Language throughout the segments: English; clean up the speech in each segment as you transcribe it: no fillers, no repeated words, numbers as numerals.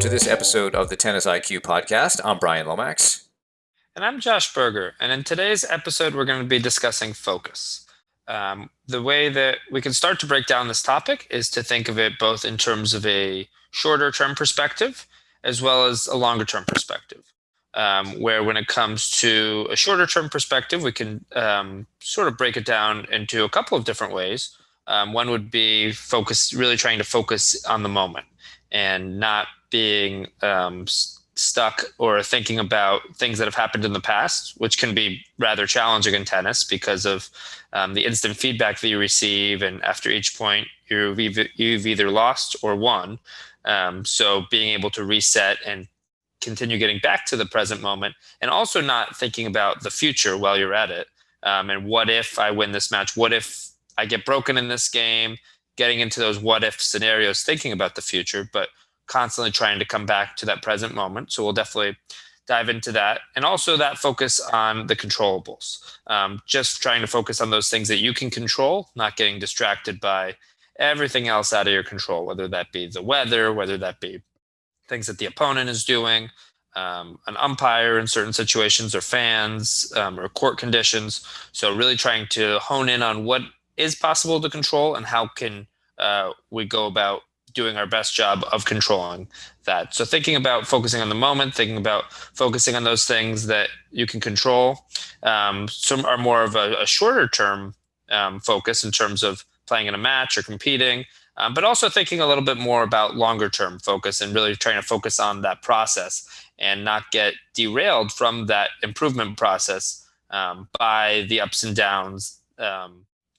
to this episode of the Tennis IQ podcast. I'm Brian Lomax. And I'm Josh Berger. And in today's episode, we're going to be discussing focus. The way that we can start to break down this topic is to think of it both in terms of a shorter term perspective as well as a longer term perspective. Where when it comes to a shorter term perspective, we can sort of break it down into a couple of different ways. One would be really trying to focus on the moment and not being stuck or thinking about things that have happened in the past, which can be rather challenging in tennis because of the instant feedback that you receive. And after each point, you've either lost or won. So being able to reset and continue getting back to the present moment, and also not thinking about the future while you're at it. And what if I win this match? What if I get broken in this game? Getting into those what if scenarios, thinking about the future, but constantly trying to come back to that present moment. So we'll definitely dive into that. And also that focus on the controllables. Just trying to focus on those things that you can control, not getting distracted by everything else out of your control, whether that be the weather, whether that be things that the opponent is doing, an umpire in certain situations, or fans, or court conditions. So really trying to hone in on what is possible to control and how can we go about doing our best job of controlling that. So thinking about focusing on the moment, thinking about focusing on those things that you can control. Some are more of a shorter term focus in terms of playing in a match or competing, but also thinking a little bit more about longer term focus and really trying to focus on that process and not get derailed from that improvement process by the ups and downs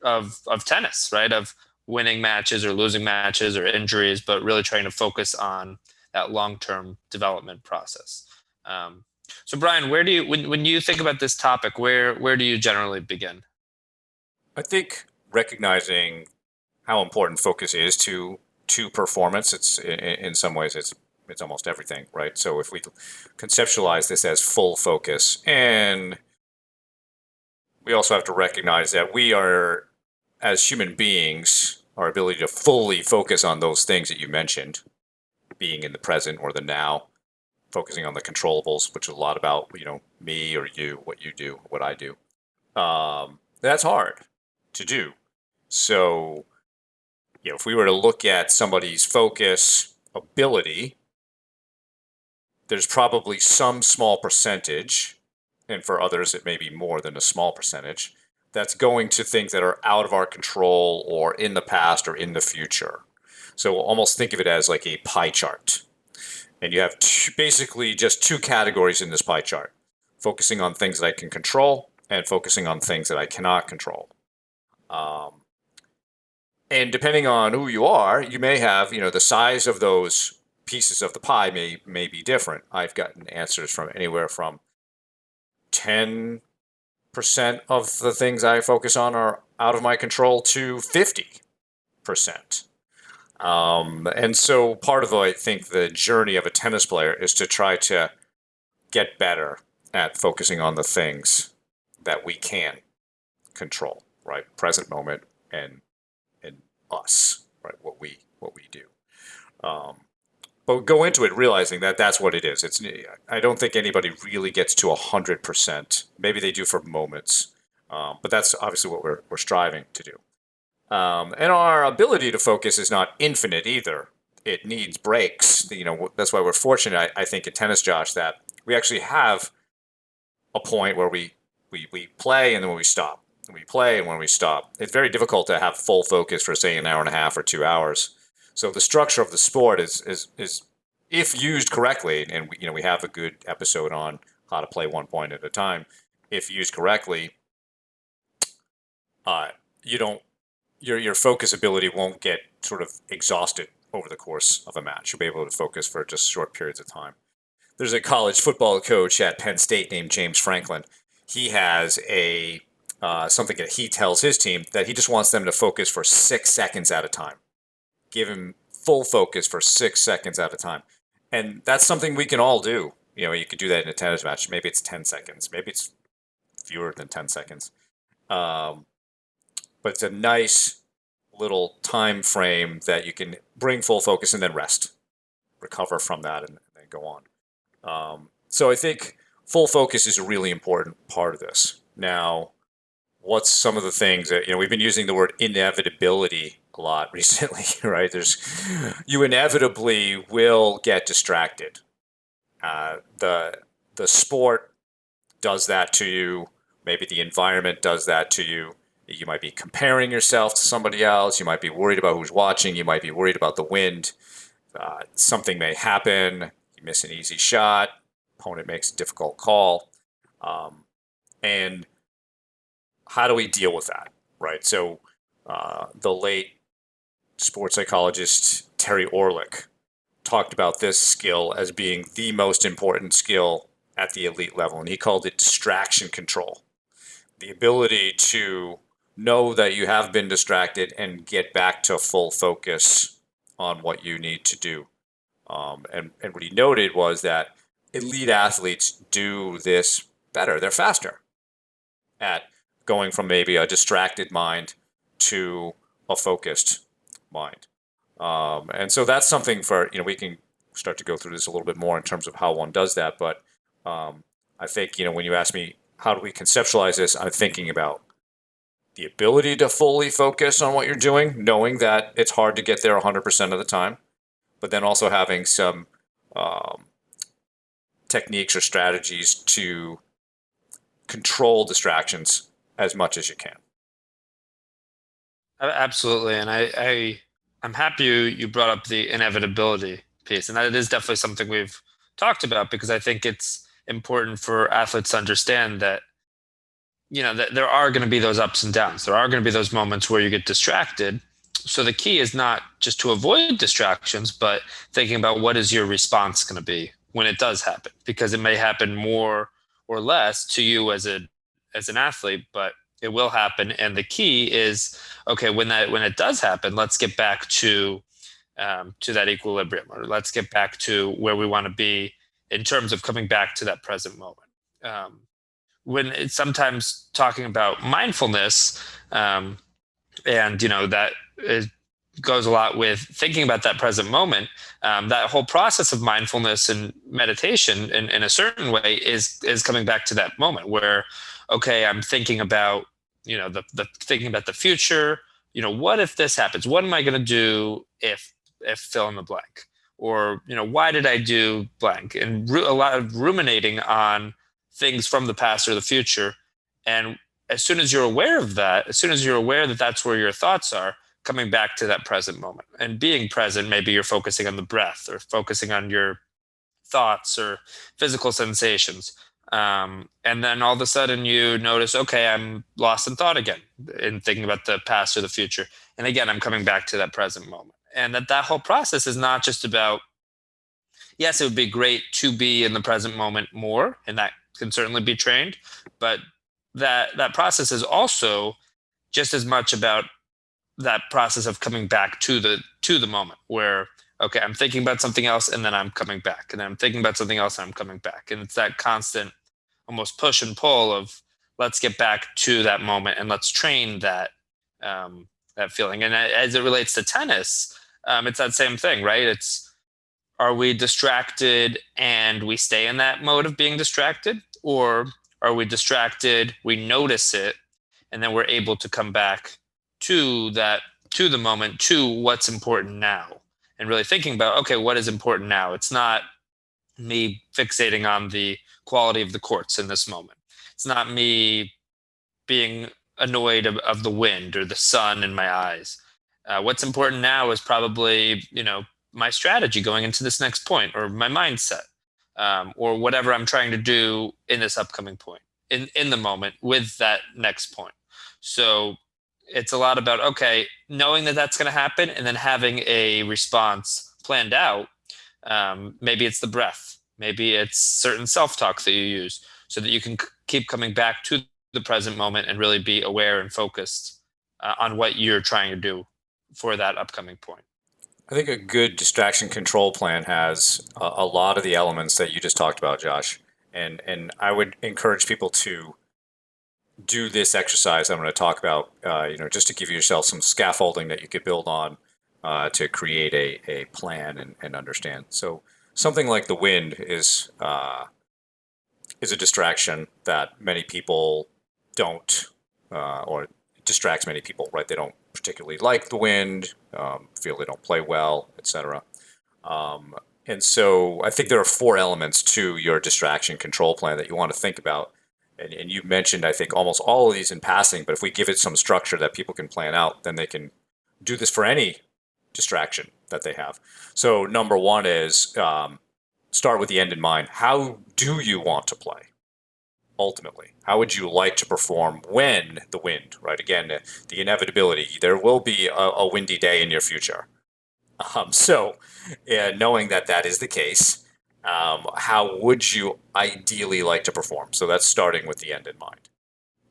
of tennis, right? Of winning matches or losing matches or injuries, but really trying to focus on that long-term development process. So Brian, where do you, when you think about this topic, where do you generally begin? I think recognizing how important focus is to performance, it's in some ways it's almost everything, right? So if we conceptualize this as full focus, and we also have to recognize that we are, as human beings, our ability to fully focus on those things that you mentioned, being in the present or the now, focusing on the controllables, which is a lot about, me or you, what you do, what I do. That's hard to do. So, if we were to look at somebody's focus ability, there's probably some small percentage, and for others it may be more than a small percentage, that's going to things that are out of our control or in the past or in the future. So almost think of it as like a pie chart. And you have basically just two categories in this pie chart: focusing on things that I can control and focusing on things that I cannot control. And depending on who you are, you may have, the size of those pieces of the pie may be different. I've gotten answers from anywhere from 10% of the things I focus on are out of my control to 50%. And so part of, I think, the journey of a tennis player is to try to get better at focusing on the things that we can control, right? Present moment and us, right? What we do. But go into it realizing that that's what it is. I don't think anybody really gets to 100%. Maybe they do for moments, but that's obviously what we're striving to do. And our ability to focus is not infinite either. It needs breaks. That's why we're fortunate, I think, in tennis, Josh, that we actually have a point where we play and then we stop. We play and when we stop. It's very difficult to have full focus for, say, an hour and a half or 2 hours. So the structure of the sport is if used correctly, and we have a good episode on how to play one point at a time. If used correctly, you don't your focus ability won't get sort of exhausted over the course of a match. You'll be able to focus for just short periods of time. There's a college football coach at Penn State named James Franklin. He has a something that he tells his team that he just wants them to focus for 6 seconds at a time. Give him full focus for 6 seconds at a time. And that's something we can all do. You could do that in a tennis match. Maybe it's 10 seconds. Maybe it's fewer than 10 seconds. But it's a nice little time frame that you can bring full focus and then rest. recover from that and then go on. So I think full focus is a really important part of this. Now, what's some of the things that, we've been using the word inevitability a lot recently, right? You inevitably will get distracted. The sport does that to you. Maybe the environment does that to you. You might be comparing yourself to somebody else. You might be worried about who's watching. You might be worried about the wind. Something may happen. You miss an easy shot. Opponent makes a difficult call. And how do we deal with that, right? So the late sports psychologist Terry Orlick talked about this skill as being the most important skill at the elite level, and he called it distraction control. The ability to know that you have been distracted and get back to full focus on what you need to do. And what he noted was that elite athletes do this better. They're faster at going from maybe a distracted mind to a focused mind. And so that's something for, we can start to go through this a little bit more in terms of how one does that. But I think, when you ask me, how do we conceptualize this? I'm thinking about the ability to fully focus on what you're doing, knowing that it's hard to get there 100% of the time, but then also having some techniques or strategies to control distractions as much as you can. Absolutely, and I'm happy you brought up the inevitability piece, and that is definitely something we've talked about because I think it's important for athletes to understand that that there are going to be those ups and downs. There are going to be those moments where you get distracted. So the key is not just to avoid distractions, but thinking about what is your response going to be when it does happen, because it may happen more or less to you as an athlete, but it will happen. And the key is, okay, when it does happen, let's get back to that equilibrium, or let's get back to where we want to be in terms of coming back to that present moment. When it's sometimes talking about mindfulness, and that goes a lot with thinking about that present moment. That whole process of mindfulness and meditation, in a certain way, is coming back to that moment where, okay, I'm thinking about the thinking about the future. What if this happens? What am I going to do if fill in the blank? Or why did I do blank? And a lot of ruminating on things from the past or the future. And as soon as you're aware of that, as soon as you're aware that that's where your thoughts are, coming back to that present moment and being present, maybe you're focusing on the breath or focusing on your thoughts or physical sensations. And then all of a sudden you notice, okay, I'm lost in thought again in thinking about the past or the future. And again, I'm coming back to that present moment. And that whole process is not just about, yes, it would be great to be in the present moment more, and that can certainly be trained, but that process is also just as much about that process of coming back to the moment where, okay, I'm thinking about something else and then I'm coming back, and then I'm thinking about something else and I'm coming back, and it's that constant almost push and pull of let's get back to that moment and let's train that feeling. And as it relates to tennis, it's that same thing, right? It's, are we distracted and we stay in that mode of being distracted, or are we distracted, we notice it, and then we're able to come back to the moment, to what's important now, and really thinking about, okay, what is important now? It's not me fixating on the quality of the courts in this moment. It's not me being annoyed of the wind or the sun in my eyes. What's important now is probably, my strategy going into this next point, or my mindset, or whatever I'm trying to do in this upcoming point, in the moment with that next point. So it's a lot about, okay, knowing that that's going to happen and then having a response planned out. Maybe it's the breath. Maybe it's certain self-talk that you use so that you can keep coming back to the present moment and really be aware and focused on what you're trying to do for that upcoming point. I think a good distraction control plan has a lot of the elements that you just talked about, Josh. And I would encourage people to do this exercise I'm going to talk about, just to give yourself some scaffolding that you could build on to create a plan and understand. So something like the wind is a distraction that many people don't, or distracts many people, right? They don't particularly like the wind, feel they don't play well, etc. Um, and so I think there are four elements to your distraction control plan that you want to think about. And you mentioned, I think, almost all of these in passing, but if we give it some structure that people can plan out, then they can do this for any distraction that they have. So, number one is start with the end in mind. How do you want to play? Ultimately, how would you like to perform when the wind, right? Again, the inevitability, there will be a windy day in your future. So, knowing that that is the case, how would you ideally like to perform? So that's starting with the end in mind.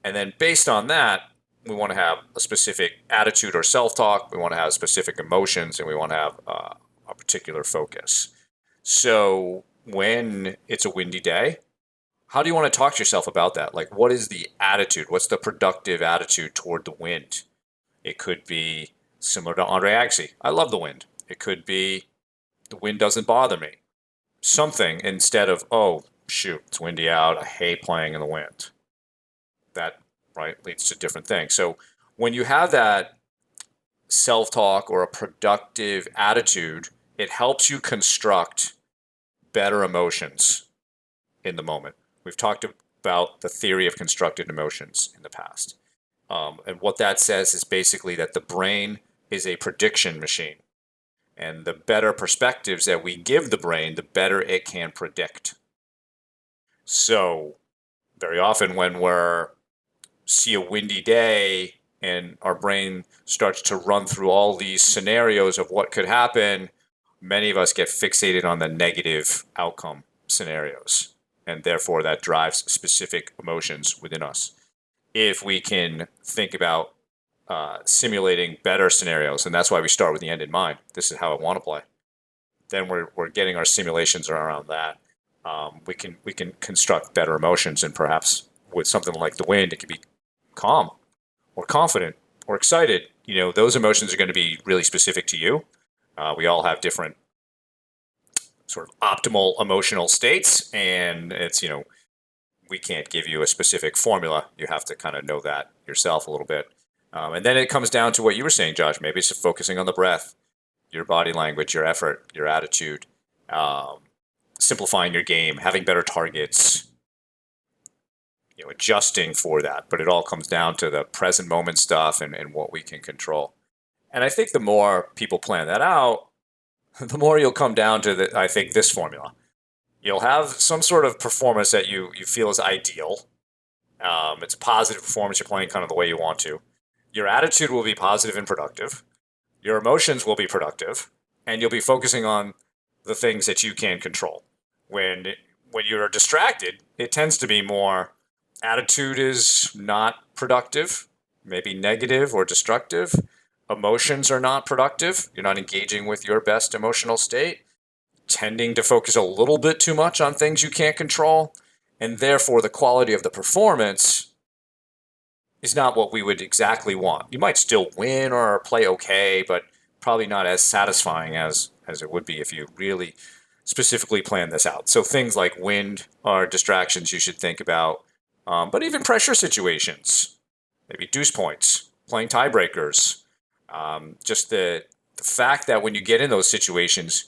And then based on that, we want to have a specific attitude or self talk. We want to have specific emotions, and we want to have a particular focus. So when it's a windy day, how do you want to talk to yourself about that? Like, what is the attitude? What's the productive attitude toward the wind? It could be similar to Andre Agassi. I love the wind. It could be the wind doesn't bother me. Something instead of, oh, shoot, it's windy out. I hate playing in the wind. That, right, leads to different things. So when you have that self talk or a productive attitude, it helps you construct better emotions in the moment. We've talked about the theory of constructed emotions in the past. And what that says is basically that the brain is a prediction machine. And the better perspectives that we give the brain, the better it can predict. So, very often when we see a windy day and our brain starts to run through all these scenarios of what could happen, many of us get fixated on the negative outcome scenarios. And therefore, that drives specific emotions within us. If we can think about simulating better scenarios, and that's why we start with the end in mind. This is how I want to play. Then we're getting our simulations around that. We can construct better emotions, and perhaps with something like the wind, it could be calm or confident or excited. Those emotions are going to be really specific to you. We all have different sort of optimal emotional states, and it's we can't give you a specific formula. You have to kind of know that yourself a little bit. And then it comes down to what you were saying, Josh. Maybe it's focusing on the breath, your body language, your effort, your attitude, um, simplifying your game, having better targets, adjusting for that. But it all comes down to the present moment stuff and what we can control. And I think the more people plan that out, the more you'll come down to I think this formula. You'll have some sort of performance that you feel is ideal. It's a positive performance. You're playing kind of the way you want to. Your attitude will be positive and productive. Your emotions will be productive, and you'll be focusing on the things that you can control. When when you're distracted, it tends to be more attitude is not productive, maybe negative or destructive. Emotions are not productive. You're not engaging with your best emotional state, tending to focus a little bit too much on things you can't control, and therefore the quality of the performance is not what we would exactly want. You might still win or play okay, but probably not as satisfying as it would be if you really specifically plan this out. So things like wind are distractions you should think about, but even pressure situations, maybe deuce points, playing tiebreakers, just the fact that when you get in those situations,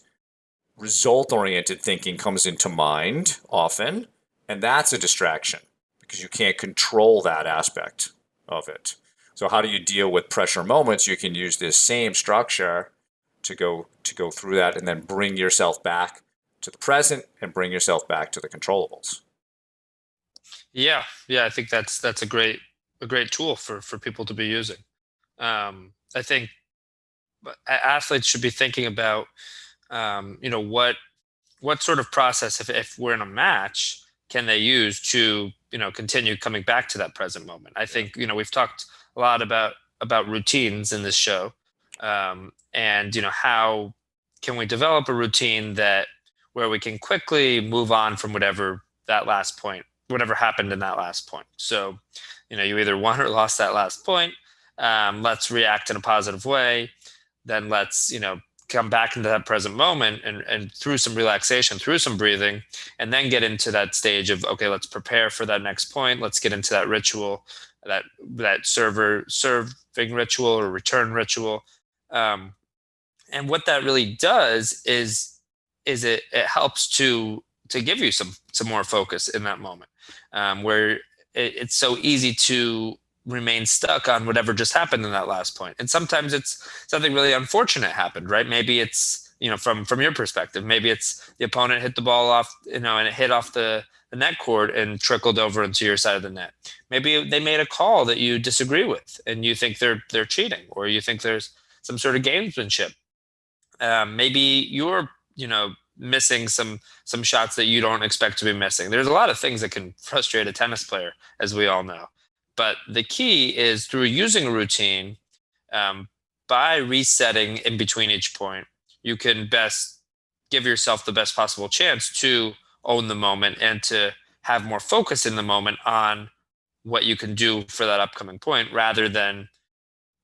result oriented thinking comes into mind often, and that's a distraction because you can't control that aspect of it. So how do you deal with pressure moments? You can use this same structure to go through that and then bring yourself back to the present and bring yourself back to the controllables. Yeah, I think that's a great tool for people to be using. I think athletes should be thinking about what sort of process, if we're in a match, can they use to continue coming back to that present moment. I Yeah. think we've talked a lot about routines in this show, and how can we develop a routine that where we can quickly move on from whatever happened in that last point. So you either won or lost that last point. Let's react in a positive way. then let's, come back into that present moment and through some relaxation, through some breathing, and then get into that stage of, okay, let's prepare for that next point. Let's get into that ritual, that serving ritual or return ritual. Um, and what that really does is it helps to give you some more focus in that moment, where it's so easy to remain stuck on whatever just happened in that last point. And sometimes it's something really unfortunate happened, right? Maybe it's, from your perspective, maybe it's the opponent hit the ball off, and it hit off the net cord and trickled over into your side of the net. Maybe they made a call that you disagree with and you think they're cheating, or you think there's some sort of gamesmanship. Maybe you're, missing some shots that you don't expect to be missing. There's a lot of things that can frustrate a tennis player, as we all know. But the key is through using a routine, um, by resetting in between each point, you can best give yourself the best possible chance to own the moment and to have more focus in the moment on what you can do for that upcoming point rather than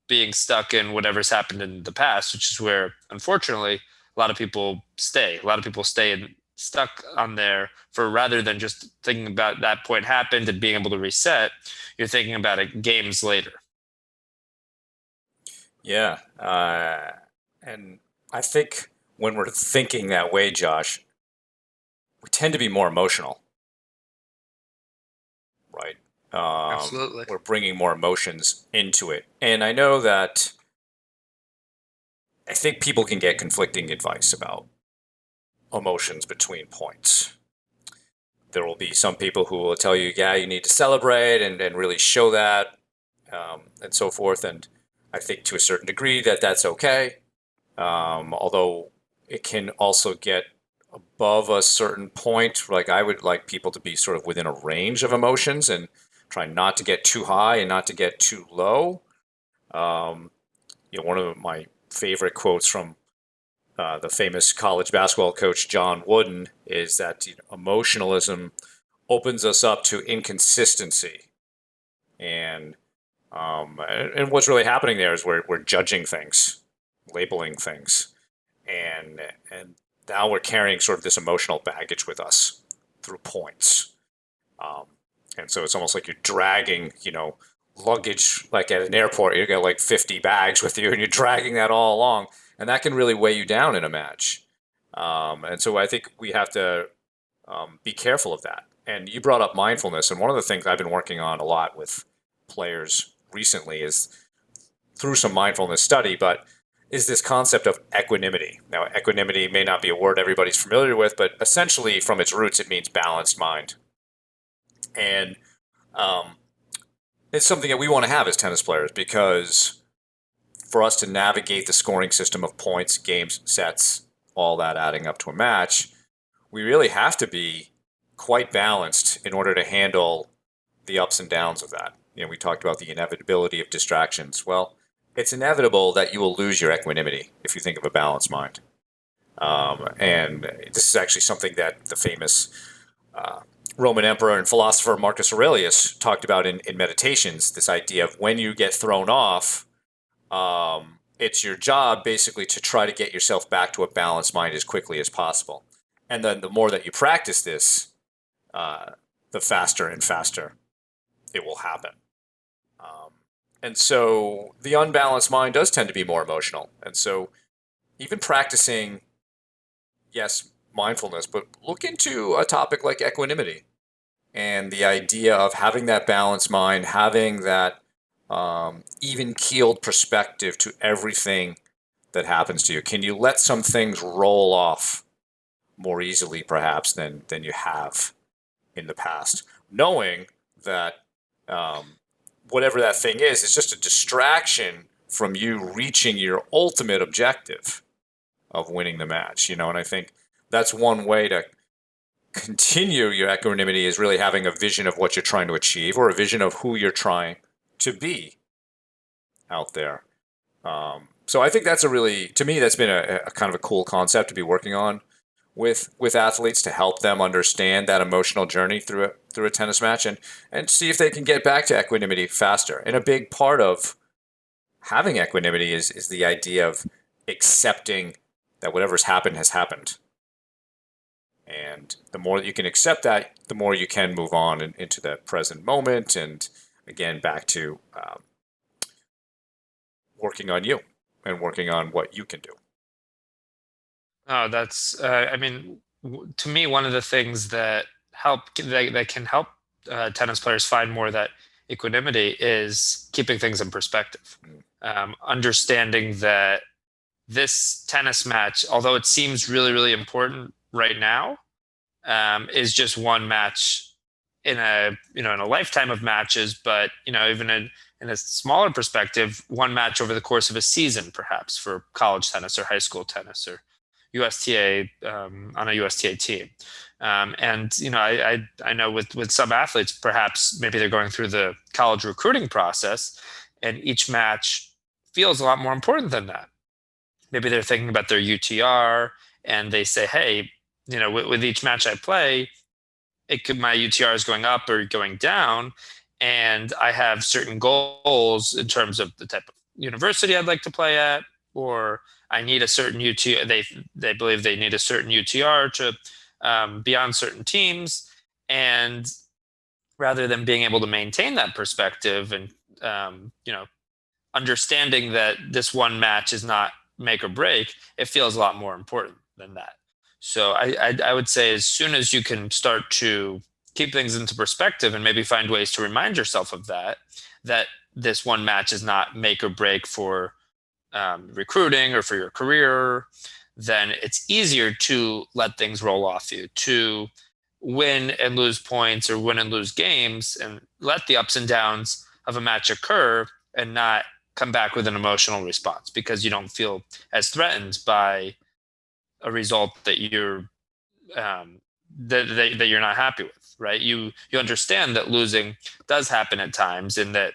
being stuck in whatever's happened in the past, which is where, unfortunately, a lot of people stay. A lot of people stay stuck on there for rather than just thinking about that point happened and being able to reset, you're thinking about it games later. Yeah. And I think when we're thinking that way, Josh, we tend to be more emotional, right? Absolutely. We're bringing more emotions into it. And I know that I think people can get conflicting advice about emotions between points. There will be some people who will tell you, yeah, you need to celebrate and really show that, and so forth. And I think to a certain degree that that's okay. Although it can also get above a certain point. Like I would like people to be sort of within a range of emotions and try not to get too high and not to get too low. Um, One of my favorite quotes from the famous college basketball coach John Wooden is that emotionalism opens us up to inconsistency, and and what's really happening there is we're judging things, labeling things, and now we're carrying sort of this emotional baggage with us through points. Um, and so it's almost like you're dragging, luggage like at an airport. You got like 50 bags with you, and you're dragging that all along, and that can really weigh you down in a match. And so I think we have to be careful of that. And you brought up mindfulness, and one of the things I've been working on a lot with players recently is through some mindfulness study, but is this concept of equanimity. Now, equanimity may not be a word everybody's familiar with, but essentially from its roots, it means balanced mind. And um, it's something that we want to have as tennis players because for us to navigate the scoring system of points, games, sets, all that adding up to a match, we really have to be quite balanced in order to handle the ups and downs of that. We talked about the inevitability of distractions. Well, it's inevitable that you will lose your equanimity if you think of a balanced mind. And this is actually something that the famous uh, Roman emperor and philosopher Marcus Aurelius talked about in Meditations. This idea of when you get thrown off, it's your job basically to try to get yourself back to a balanced mind as quickly as possible. And then the more that you practice this, the faster and faster it will happen. Um, and so the unbalanced mind does tend to be more emotional. And so even practicing, yes, mindfulness, but look into a topic like equanimity and the idea of having that balanced mind, having that even keeled perspective to everything that happens to you. Can you let some things roll off more easily, perhaps, than you have in the past, knowing that um, whatever that thing is just a distraction from you reaching your ultimate objective of winning the match. And I think that's one way to continue your equanimity is really having a vision of what you're trying to achieve or a vision of who you're trying to be out there. So I think that's to me, that's been a kind of a cool concept to be working on with athletes to help them understand that emotional journey through a tennis match and see if they can get back to equanimity faster. And a big part of having equanimity is the idea of accepting that whatever's happened has happened. And the more that you can accept that, the more you can move on into the present moment and again back to working on you and working on what you can do. Oh, that's, I mean, to me, one of the things that can help tennis players find more of that equanimity is keeping things in perspective. Mm. Understanding that this tennis match, although it seems really, really important right now, is just one match in a lifetime of matches. But even in a smaller perspective, one match over the course of a season, perhaps for college tennis or high school tennis or USTA, on a USTA team. And I know with some athletes, perhaps maybe they're going through the college recruiting process, and each match feels a lot more important than that. Maybe they're thinking about their UTR, and they say, hey, with each match I play, my UTR is going up or going down, and I have certain goals in terms of the type of university I'd like to play at, or I need a certain UTR. They believe they need a certain UTR to be on certain teams, and rather than being able to maintain that perspective and understanding that this one match is not make or break, it feels a lot more important than that. So I would say as soon as you can start to keep things into perspective and maybe find ways to remind yourself of that this one match is not make or break for recruiting or for your career, then it's easier to let things roll off you, to win and lose points or win and lose games and let the ups and downs of a match occur and not come back with an emotional response because you don't feel as threatened by a result that that you're not happy with, right? You understand that losing does happen at times, and that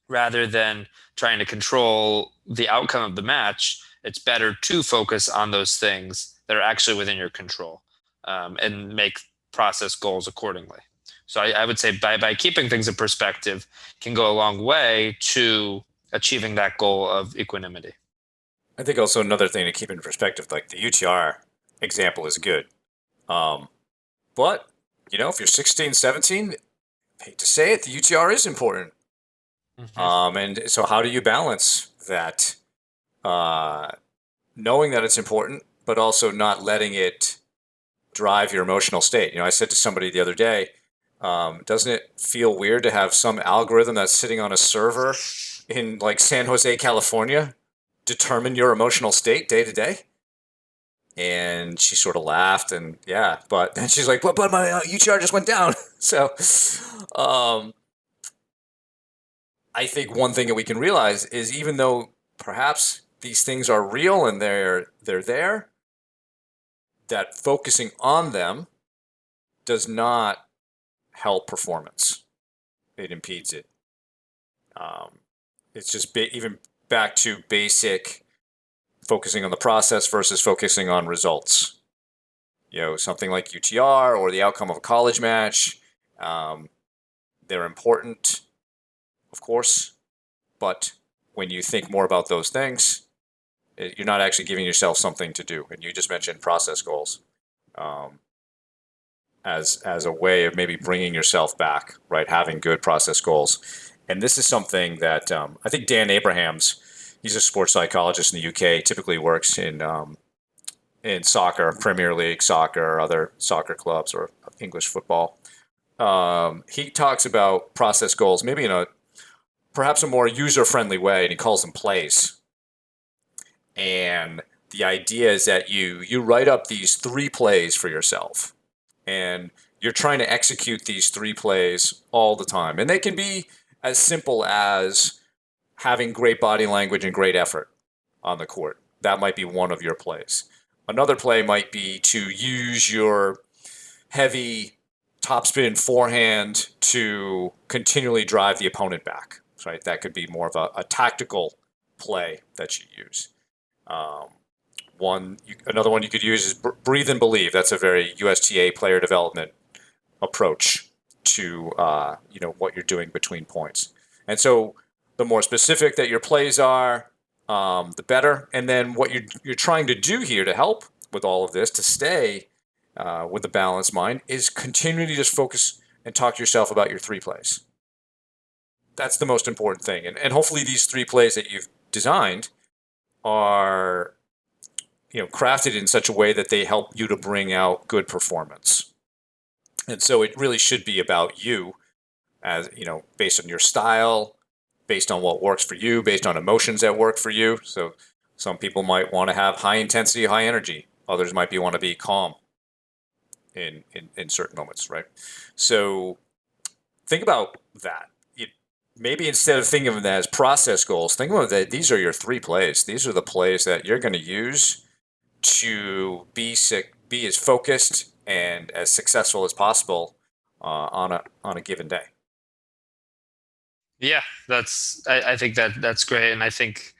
rather than trying to control the outcome of the match, it's better to focus on those things that are actually within your control, and make process goals accordingly. So I would say by keeping things in perspective can go a long way to achieving that goal of equanimity. I think also another thing to keep in perspective, like the UTR example is good. Um, but, if you're 16, 17, hate to say it, the UTR is important. Mm-hmm. And so how do you balance that, uh, knowing that it's important, but also not letting it drive your emotional state? I said to somebody the other day, doesn't it feel weird to have some algorithm that's sitting on a server in like San Jose, California, determine your emotional state day to day? And she sort of laughed, and yeah, but then she's like, but my UTR just went down. So um, I think one thing that we can realize is even though perhaps these things are real and they're there, that focusing on them does not help performance. It impedes it. Um, it's just even back to basic focusing on the process versus focusing on results. Something like UTR or the outcome of a college match. Um, they're important, of course, but when you think more about those things, you're not actually giving yourself something to do. And you just mentioned process goals, um, as a way of maybe bringing yourself back, right? Having good process goals. And this is something that I think Dan Abrahams, he's a sports psychologist in the UK, typically works in soccer, Premier League soccer, other soccer clubs, or English football. He talks about process goals, maybe in perhaps a more user-friendly way, and he calls them plays. And the idea is that you write up these 3 plays for yourself, and you're trying to execute these 3 plays all the time. And they can be as simple as having great body language and great effort on the court. That might be one of your plays. Another play might be to use your heavy topspin forehand to continually drive the opponent back. Right, that could be more of a tactical play that you use. Um, Another one you could use is breathe and believe. That's a very USTA player development approach to what you're doing between points. And so, the more specific that your plays are, the better. And then what you're trying to do here to help with all of this, to stay with a balanced mind, is continually just focus and talk to yourself about your three plays. That's the most important thing. And hopefully these three plays that you've designed are crafted in such a way that they help you to bring out good performance. And so it really should be about you, as based on your style, based on what works for you, based on emotions that work for you. So some people might want to have high intensity, high energy. Others might want to be calm in certain moments, right? So think about that. Maybe instead of thinking of them as process goals, think of that these are your three plays. These are the plays that you're going to use to be as focused and as successful as possible on a given day. Yeah, I think that's great. And I think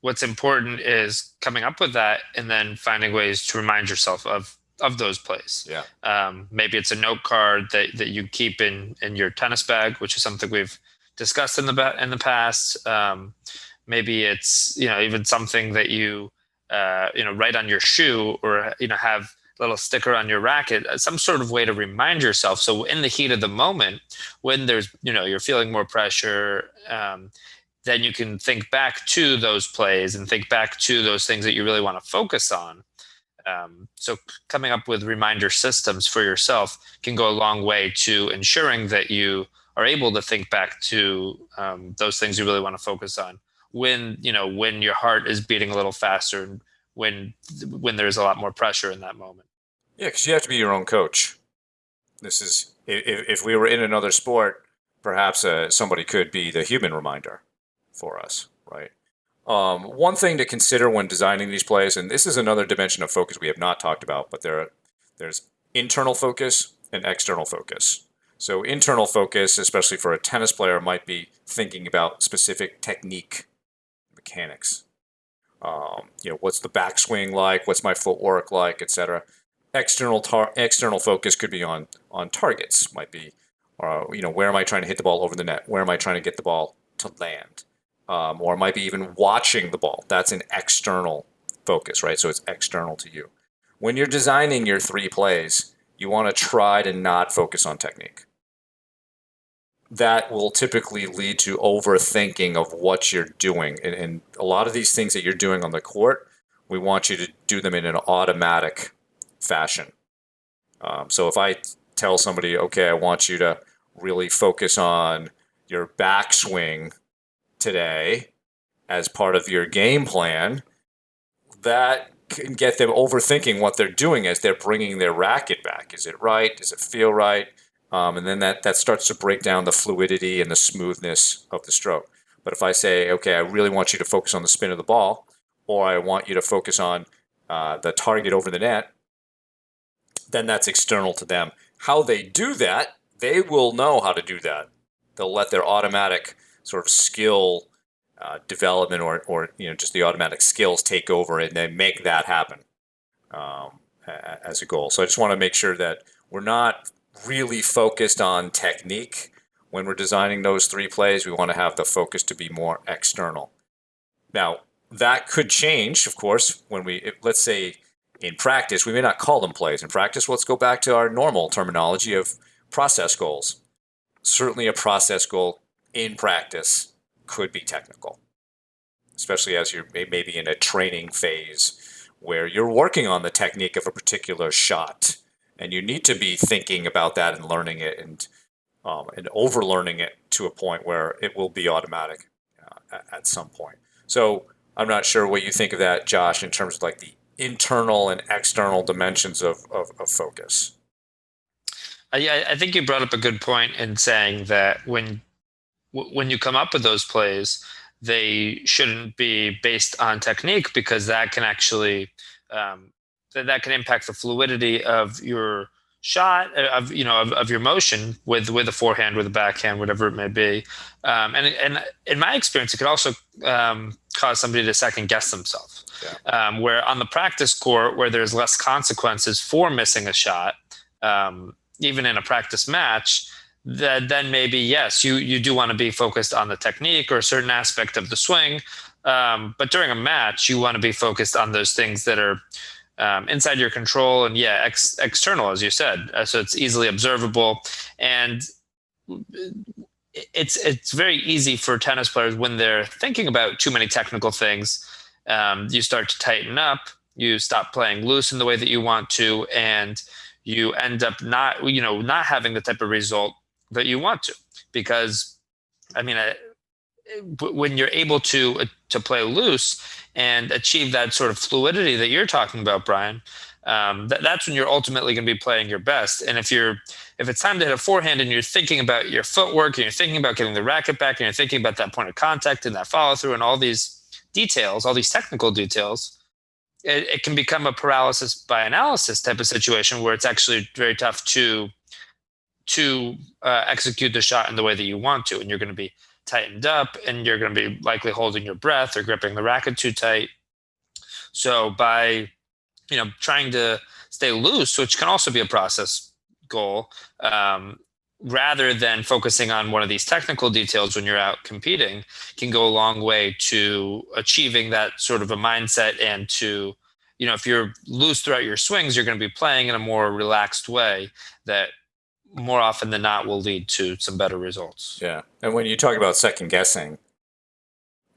what's important is coming up with that and then finding ways to remind yourself of those plays. Yeah. Maybe it's a note card that you keep in your tennis bag, which is something we've discussed in the past. Maybe it's even something that you write on your shoe, or have a little sticker on your racket, some sort of way to remind yourself. So in the heat of the moment, when there's you're feeling more pressure, then you can think back to those plays and think back to those things that you really want to focus on. So coming up with reminder systems for yourself can go a long way to ensuring that you are able to think back to those things you really want to focus on when your heart is beating a little faster, and when there's a lot more pressure in that moment. Yeah, because you have to be your own coach. This is if we were in another sport, perhaps somebody could be the human reminder for us, right? One thing to consider when designing these plays, and this is another dimension of focus we have not talked about, but there's internal focus and external focus. So internal focus, especially for a tennis player, might be thinking about specific technique mechanics. What's the backswing like? What's my footwork like, etc. External focus could be on targets. Might be, where am I trying to hit the ball over the net? Where am I trying to get the ball to land? Or it might be even watching the ball. That's an external focus, right? So it's external to you. When you're designing your three plays, you want to try to not focus on technique. That will typically lead to overthinking of what you're doing. And a lot of these things that you're doing on the court, we want you to do them in an automatic fashion. So if I tell somebody, okay, I want you to really focus on your backswing today as part of your game plan, that can get them overthinking what they're doing as they're bringing their racket back. Is it right? Does it feel right? And then that starts to break down the fluidity and the smoothness of the stroke. But if I say, okay, I really want you to focus on the spin of the ball, or I want you to focus on the target over the net, then that's external to them. How they do that, they will know how to do that. They'll let their automatic sort of skill development or just the automatic skills take over, and then make that happen as a goal. So I just want to make sure that we're not really focused on technique when we're designing those three plays. We want to have the focus to be more external. Now, that could change, of course, when let's say in practice, we may not call them plays. In practice, let's go back to our normal terminology of process goals. Certainly a process goal in practice could be technical, especially as you're maybe in a training phase where you're working on the technique of a particular shot, and you need to be thinking about that and learning it and overlearning it to a point where it will be automatic at some point. So I'm not sure what you think of that, Josh, in terms of like the internal and external dimensions of focus. Yeah, I think you brought up a good point in saying that when you come up with those plays, they shouldn't be based on technique, because that can actually that can impact the fluidity of your shot, of your motion with a forehand, with a backhand, whatever it may be. And in my experience, it could also cause somebody to second guess themselves. Yeah. Where on the practice court, where there's less consequences for missing a shot, even in a practice match, then maybe yes, you do want to be focused on the technique or a certain aspect of the swing. But during a match, you want to be focused on those things that are inside your control and external, as you said. So it's easily observable, and it's very easy for tennis players when they're thinking about too many technical things. You start to tighten up, you stop playing loose in the way that you want to, and you end up not having the type of result that you want to. Because I mean, when you're able to play loose and achieve that sort of fluidity that you're talking about, Brian, that's when you're ultimately going to be playing your best. And if it's time to hit a forehand and you're thinking about your footwork and you're thinking about getting the racket back and you're thinking about that point of contact and that follow through and all these details, all these technical details, it can become a paralysis by analysis type of situation where it's actually very tough to execute the shot in the way that you want to, and you're going to be tightened up and you're going to be likely holding your breath or gripping the racket too tight. So by trying to stay loose, which can also be a process goal, rather than focusing on one of these technical details when you're out competing, can go a long way to achieving that sort of a mindset. And to, if you're loose throughout your swings, you're going to be playing in a more relaxed way that more often than not will lead to some better results. Yeah. And when you talk about second guessing,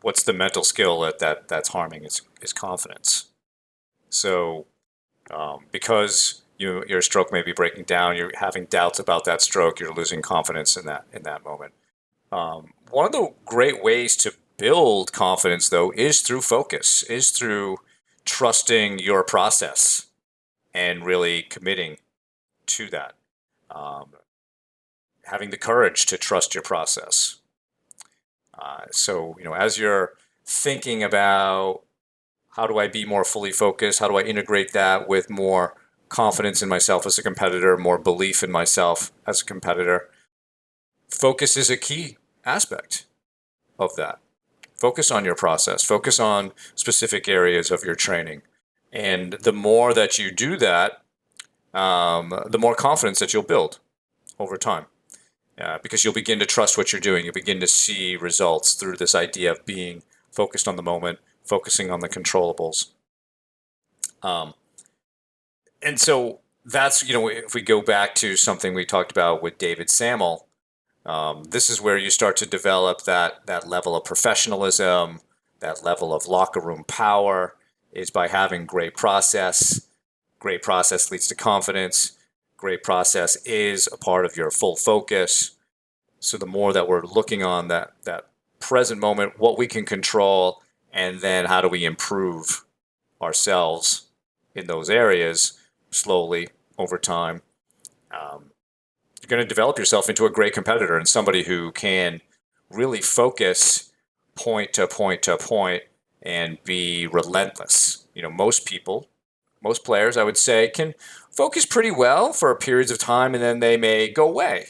what's the mental skill that's harming is confidence. So because your stroke may be breaking down, you're having doubts about that stroke, you're losing confidence in that moment. One of the great ways to build confidence, though, is through focus, is through trusting your process and really committing to that. Having the courage to trust your process. So, as you're thinking about how do I be more fully focused, how do I integrate that with more confidence in myself as a competitor, more belief in myself as a competitor, focus is a key aspect of that. Focus on your process, focus on specific areas of your training. And the more that you do that, the more confidence that you'll build over time. Because you'll begin to trust what you're doing. You'll begin to see results through this idea of being focused on the moment, focusing on the controllables. And so that's, if we go back to something we talked about with David Sammel, this is where you start to develop that level of professionalism, that level of locker room power, is by having great process. Great process leads to confidence. Great process is a part of your full focus. So the more that we're looking on that present moment, what we can control, and then how do we improve ourselves in those areas slowly over time, you're going to develop yourself into a great competitor and somebody who can really focus point to point to point and be relentless. Most players, I would say, can focus pretty well for periods of time, and then they may go away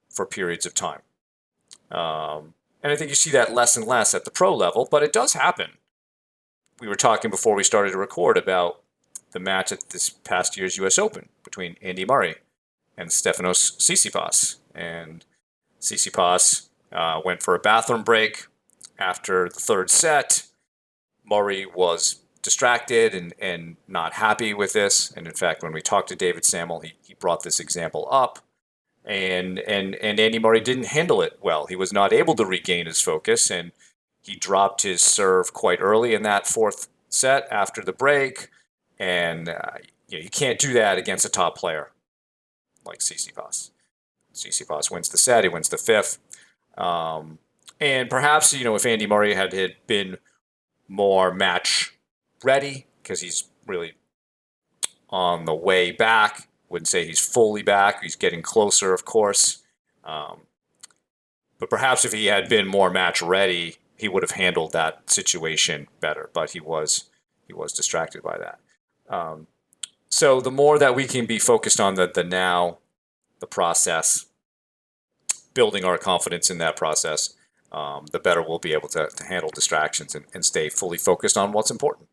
for periods of time. And I think you see that less and less at the pro level, but it does happen. We were talking before we started to record about the match at this past year's U.S. Open between Andy Murray and Stefanos Tsitsipas. And Tsitsipas went for a bathroom break after the third set. Murray was distracted and not happy with this. And in fact, when we talked to David Sammel, he brought this example up. And Andy Murray didn't handle it well. He was not able to regain his focus, and he dropped his serve quite early in that fourth set after the break. And you can't do that against a top player like Tsitsipas. Tsitsipas wins the set. He wins the fifth. And perhaps, if Andy Murray had been more match ready, because he's really on the way back, wouldn't say he's fully back. He's getting closer, of course. But perhaps if he had been more match ready, he would have handled that situation better. But he was distracted by that. So the more that we can be focused on the now, the process, building our confidence in that process, the better we'll be able to handle distractions and stay fully focused on what's important.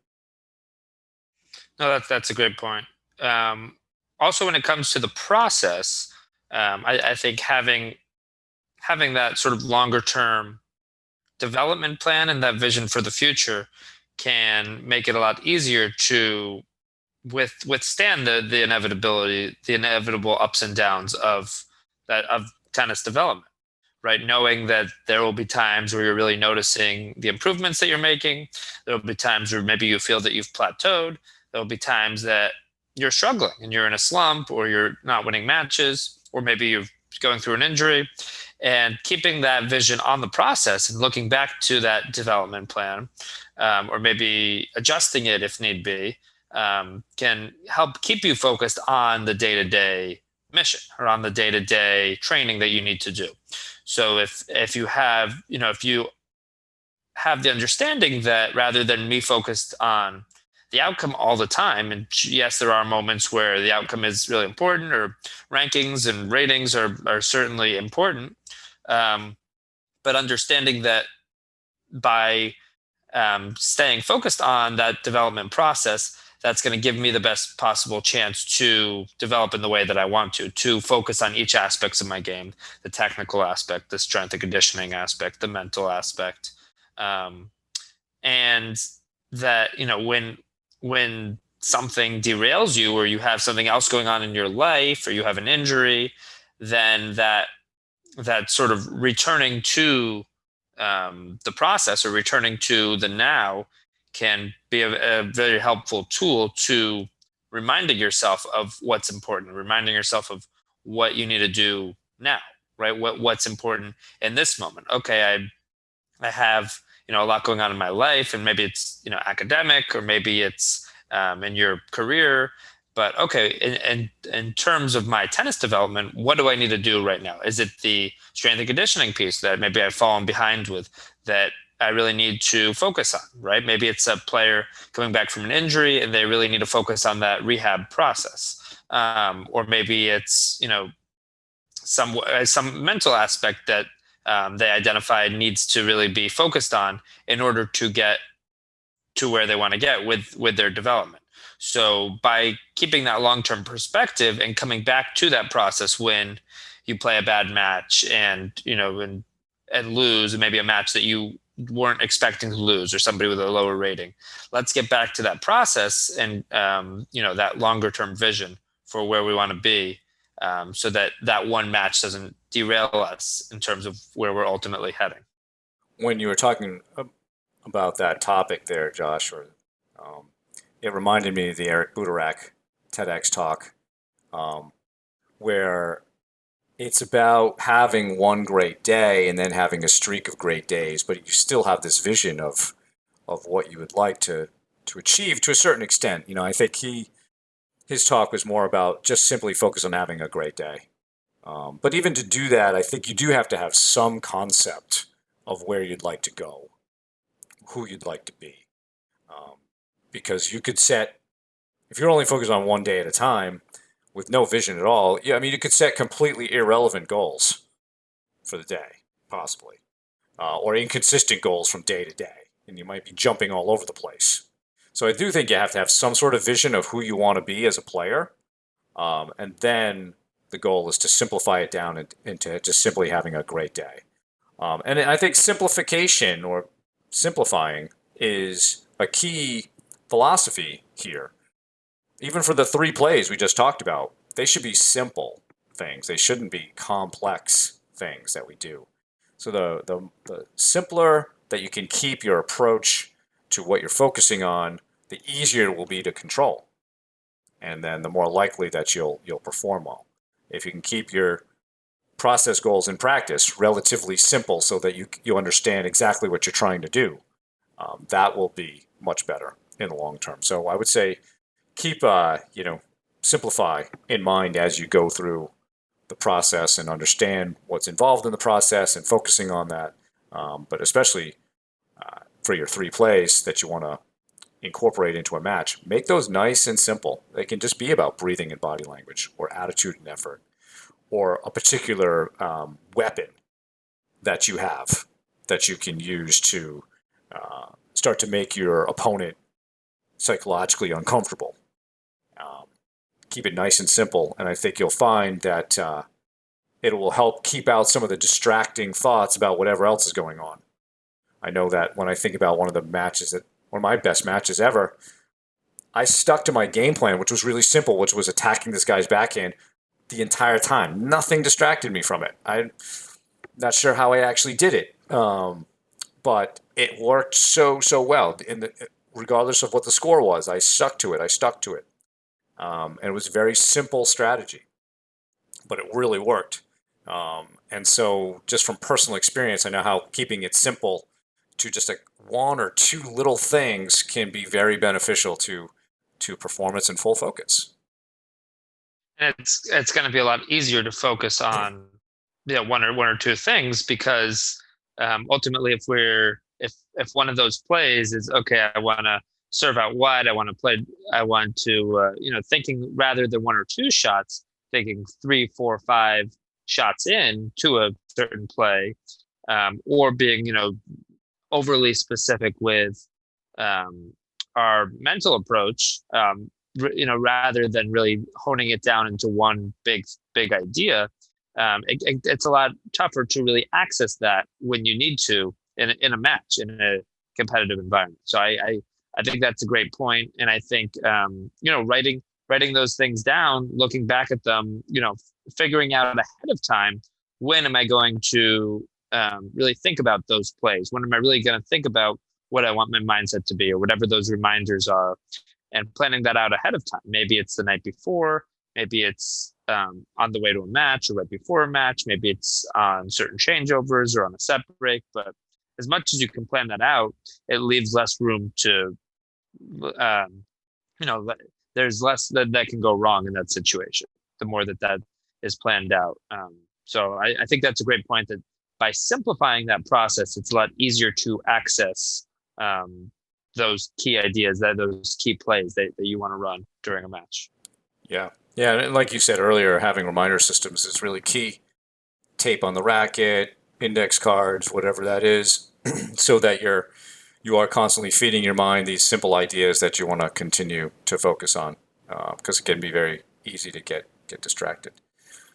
No, that's a great point. Also, when it comes to the process, I think having that sort of longer term development plan and that vision for the future can make it a lot easier to withstand the inevitable ups and downs of tennis development, right? Knowing that there will be times where you're really noticing the improvements that you're making. There will be times where maybe you feel that you've plateaued. There will be times that you're struggling and you're in a slump, or you're not winning matches, or maybe you're going through an injury. And keeping that vision on the process and looking back to that development plan, or maybe adjusting it if need be, can help keep you focused on the day-to-day mission or on the day-to-day training that you need to do. So if you have, if you have the understanding that rather than me focused on the outcome all the time, and yes, there are moments where the outcome is really important, or rankings and ratings are certainly important, but understanding that by staying focused on that development process, that's going to give me the best possible chance to develop in the way that I want to focus on each aspects of my game, the technical aspect, the strength and conditioning aspect, the mental aspect. Um, and that, when something derails you, or you have something else going on in your life, or you have an injury, then that sort of returning to the process, or returning to the now, can be a very helpful tool to reminding yourself of what's important, reminding yourself of what you need to do now, right? What's important in this moment. Okay, I have a lot going on in my life, and maybe it's academic, or maybe it's in your career. But okay, in terms of my tennis development, what do I need to do right now? Is it the strength and conditioning piece that maybe I've fallen behind with, that I really need to focus on, right? Maybe it's a player coming back from an injury and they really need to focus on that rehab process. Or maybe it's some mental aspect that they identified needs to really be focused on in order to get to where they want to get with their development. So by keeping that long-term perspective and coming back to that process when you play a bad match, and lose, and maybe a match that you weren't expecting to lose, or somebody with a lower rating, let's get back to that process and that longer term vision for where we want to be, so that one match doesn't derail us in terms of where we're ultimately heading. When you were talking about that topic there, Josh, um, it reminded me of the Eric Budarak TEDx talk, um, where it's about having one great day and then having a streak of great days, but you still have this vision of what you would like to achieve to a certain extent. I think his talk was more about just simply focus on having a great day. But even to do that, I think you do have to have some concept of where you'd like to go, who you'd like to be. Um, because you could set, if you're only focused on one day at a time with no vision at all, yeah, I mean, you could set completely irrelevant goals for the day, possibly, or inconsistent goals from day to day, and you might be jumping all over the place. So I do think you have to have some sort of vision of who you want to be as a player, and then the goal is to simplify it down into just simply having a great day. And I think simplification, or simplifying, is a key philosophy here. Even for the three plays we just talked about, they should be simple things. They shouldn't be complex things that we do. So the simpler that you can keep your approach to what you're focusing on, the easier it will be to control. And then the more likely that you'll perform well. If you can keep your process goals in practice relatively simple so that you understand exactly what you're trying to do, that will be much better in the long term. So I would say keep simplify in mind as you go through the process, and understand what's involved in the process and focusing on that. But especially for your three plays that you want to incorporate into a match, make those nice and simple. They can just be about breathing and body language, or attitude and effort, or a particular weapon that you have that you can use to start to make your opponent psychologically uncomfortable. Um, Keep it nice and simple, and I think you'll find that it will help keep out some of the distracting thoughts about whatever else is going on. I know that when I think about one of my best matches ever, I stuck to my game plan, which was really simple, which was attacking this guy's backhand the entire time. Nothing distracted me from it. I'm not sure how I actually did it, but it worked so well. Regardless of what the score was, I stuck to it. And it was a very simple strategy, but it really worked. And so, just from personal experience, I know how keeping it simple to just like one or two little things can be very beneficial to performance and full focus. And it's going to be a lot easier to focus on one or two things because ultimately if one of those plays is okay, I want to serve out wide, I want to thinking rather than one or two shots, thinking 3, 4, 5 shots in to a certain play, or being overly specific with our mental approach, rather than really honing it down into one big idea. It's a lot tougher to really access that when you need to in a match in a competitive environment. So I think that's a great point, and I think writing those things down, looking back at them, figuring out ahead of time when am I going to really think about those plays? When am I really going to think about what I want my mindset to be, or whatever those reminders are, and planning that out ahead of time. Maybe it's the night before, maybe it's on the way to a match or right before a match, maybe it's on certain changeovers or on a set break. But as much as you can plan that out, it leaves less room to, you know, there's less that can go wrong in that situation. The more that is planned out. So I think that's a great point, that by simplifying that process, it's a lot easier to access those key ideas, those key plays that you want to run during a match. Yeah. Yeah. And like you said earlier, having reminder systems is really key. Tape on the racket, index cards, whatever that is, so that you are constantly feeding your mind these simple ideas that you want to continue to focus on, because it can be very easy to get distracted.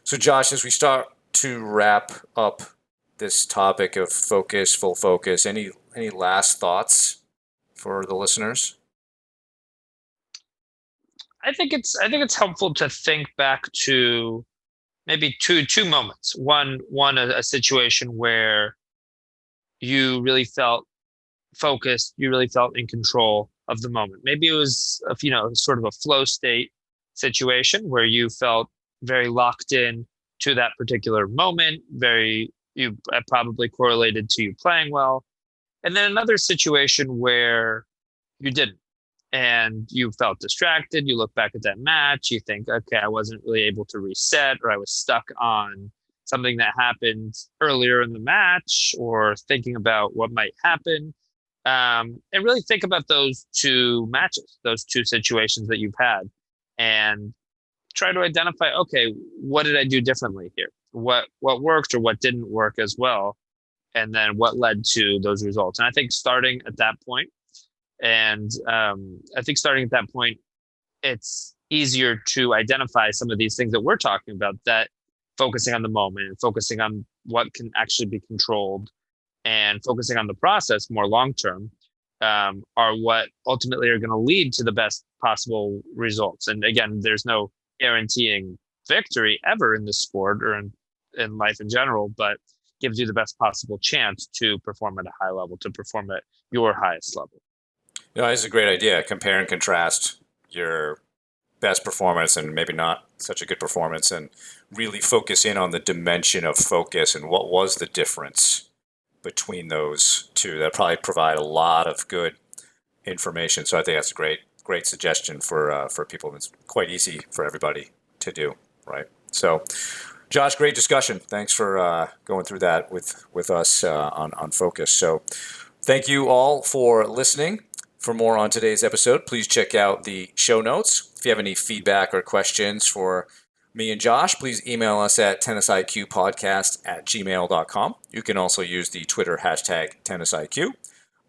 So, Josh, as we start to wrap up this topic of focus, full focus, any last thoughts for the listeners? I think it's helpful to think back to maybe two moments. One a situation where you really felt focused, you really felt in control of the moment. Maybe it was sort of a flow state situation where you felt very locked in to that particular moment, very you probably correlated to you playing well. And then another situation where you didn't, and you felt distracted. You look back at that match, you think, okay, I wasn't really able to reset, or I was stuck on something that happened earlier in the match, or thinking about what might happen. And really think about those two matches, those two situations that you've had, and try to identify, okay, what did I do differently here? What worked or what didn't work as well? And then what led to those results? And I think starting at that point, it's easier to identify some of these things that we're talking about, that focusing on the moment and focusing on what can actually be controlled and focusing on the process more long term, are what ultimately are going to lead to the best possible results. And again, there's no guaranteeing victory ever in this sport or in life in general, but gives you the best possible chance to perform at a high level, to perform at your highest level. It's a great idea. Compare and contrast your best performance and maybe not such a good performance, and really focus in on the dimension of focus and what was the difference between those two. That probably provide a lot of good information. So I think that's a great suggestion for people. It's quite easy for everybody to do, right? So, Josh, great discussion. Thanks for going through that with us on focus. So, thank you all for listening. For more on today's episode, please check out the show notes. If you have any feedback or questions for me and Josh, please email us at tennisiqpodcast@gmail.com. You can also use the Twitter hashtag tennisiq.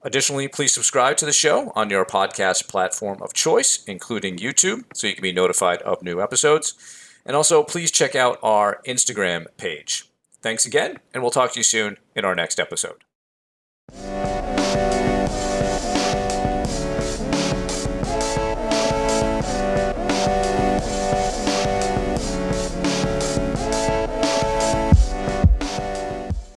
Additionally, please subscribe to the show on your podcast platform of choice, including YouTube, so you can be notified of new episodes. And also, please check out our Instagram page. Thanks again, and we'll talk to you soon in our next episode.